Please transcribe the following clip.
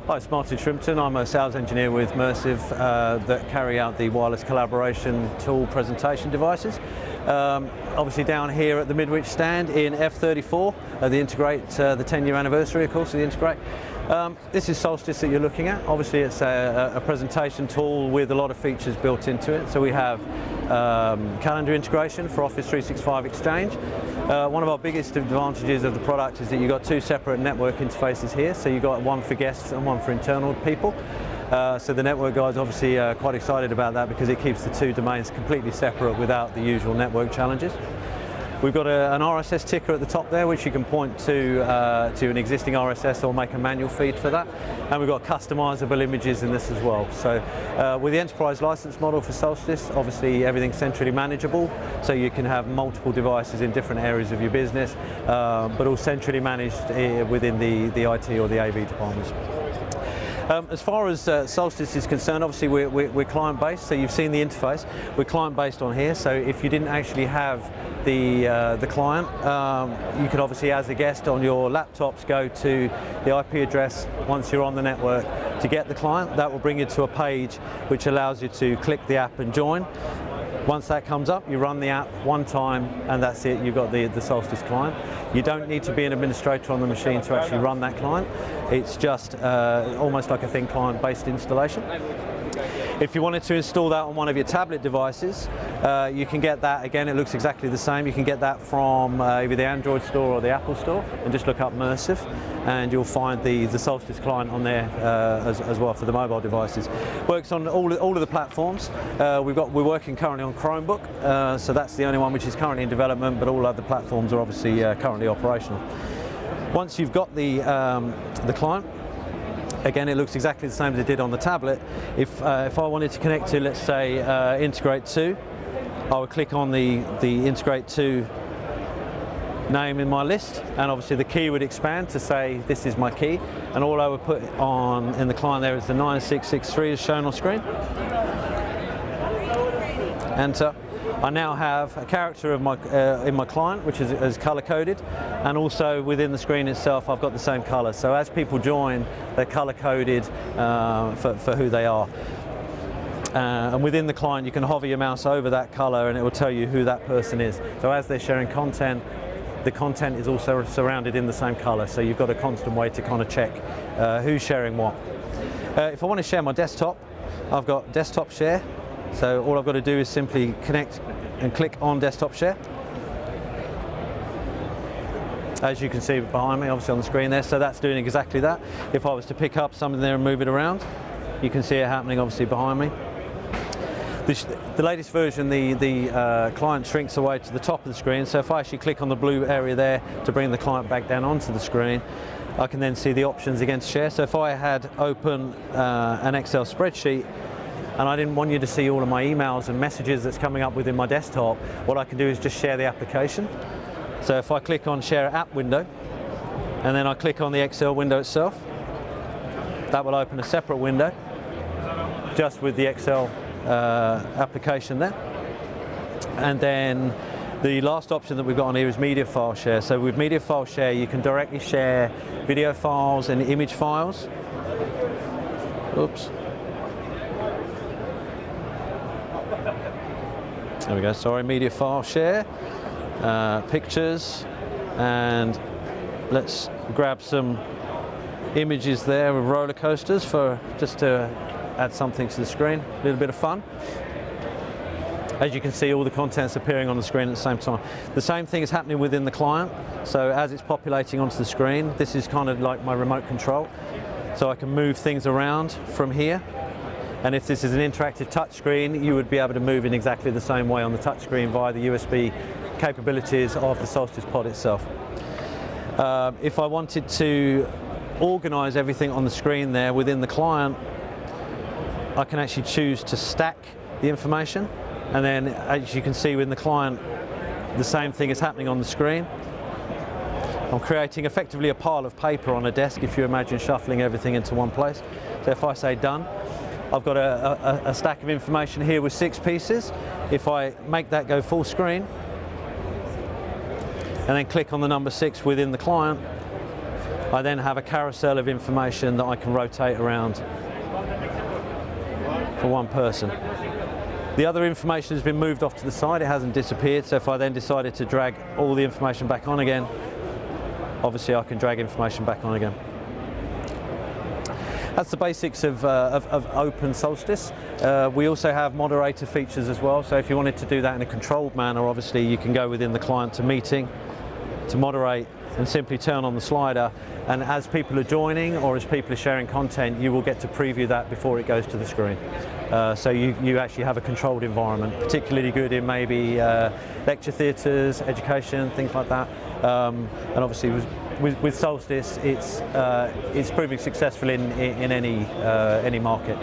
Hi, it's Martin Shrimpton. I'm a sales engineer with Mersive that carry out the wireless collaboration tool presentation devices. Obviously down here at the Midwich stand in F34, the Integrate, the 10-year anniversary of course of the Integrate. This is Solstice that you're looking at. Obviously it's a presentation tool with a lot of features built into it. So we have calendar integration for Office 365 Exchange. One of our biggest advantages of the product is that you've got two separate network interfaces here. So you've got one for guests and one for internal people. So the network guys obviously are quite excited about that because it keeps the two domains completely separate without the usual network challenges. We've got an RSS ticker at the top there which you can point to an existing RSS or make a manual feed for that. And we've got customizable images in this as well. So with the enterprise license model for Solstice, obviously everything's centrally manageable, so you can have multiple devices in different areas of your business, but all centrally managed within the IT or the AV departments. As far as Solstice is concerned, obviously we're client-based, so you've seen the interface. We're client-based on here, so if you didn't actually have the client, you could obviously, as a guest on your laptops, go to the IP address once you're on the network to get the client. That will bring you to a page which allows you to click the app and join. Once that comes up, you run the app one time and that's it, you've got the Solstice client. You don't need to be an administrator on the machine to actually run that client. It's just almost like a thin client-based installation. If you wanted to install that on one of your tablet devices, you can get that, again it looks exactly the same, you can get that from either the Android store or the Apple store and just look up Mersive and you'll find the Solstice client on there as well for the mobile devices. Works on all of the platforms. We're working currently on Chromebook, so that's the only one which is currently in development, but all other platforms are obviously currently operational. Once you've got the client, again, it looks exactly the same as it did on the tablet. If I wanted to connect to, let's say, Integrate 2, I would click on the Integrate 2 name in my list, and obviously the key would expand to say this is my key, and all I would put on in the client there is the 9663 as shown on screen. Enter. I now have a character of in my client which is color-coded, and also within the screen itself I've got the same color. So as people join, they're color-coded for who they are. And within the client you can hover your mouse over that color and it will tell you who that person is. So as they're sharing content, the content is also surrounded in the same color, so you've got a constant way to kind of check who's sharing what. If I want to share my desktop, I've got desktop share. So all I've got to do is simply connect and click on desktop share. As you can see behind me, obviously on the screen there, so that's doing exactly that. If I was to pick up something there and move it around, you can see it happening obviously behind me. The latest version, the client shrinks away to the top of the screen, so if I actually click on the blue area there to bring the client back down onto the screen, I can then see the options again to share. So if I had open an Excel spreadsheet, and I didn't want you to see all of my emails and messages that's coming up within my desktop, what I can do is just share the application. So if I click on Share App window, and then I click on the Excel window itself, that will open a separate window, just with the Excel application there. And then the last option that we've got on here is Media File Share. So with Media File Share, you can directly share video files and image files. Oops. There we go, sorry, Media File Share, pictures, and let's grab some images there of roller coasters for just to add something to the screen, a little bit of fun. As you can see, all the content's appearing on the screen at the same time. The same thing is happening within the client, so as it's populating onto the screen, this is kind of like my remote control, so I can move things around from here. And if this is an interactive touchscreen, you would be able to move in exactly the same way on the touchscreen via the USB capabilities of the Solstice pod itself. If I wanted to organize everything on the screen there within the client, I can actually choose to stack the information. And then as you can see within the client, the same thing is happening on the screen. I'm creating effectively a pile of paper on a desk, if you imagine shuffling everything into one place. So if I say done, I've got a stack of information here with 6 pieces. If I make that go full screen and then click on the number 6 within the client, I then have a carousel of information that I can rotate around for one person. The other information has been moved off to the side, it hasn't disappeared, so if I then decided to drag all the information back on again, obviously I can drag information back on again. That's the basics of Open Solstice. We also have moderator features as well, so if you wanted to do that in a controlled manner, obviously you can go within the client to meeting, to moderate, and simply turn on the slider, and as people are joining or as people are sharing content, you will get to preview that before it goes to the screen. So you actually have a controlled environment, particularly good in maybe lecture theatres, education, things like that. And obviously with Solstice, it's proving successful in any market.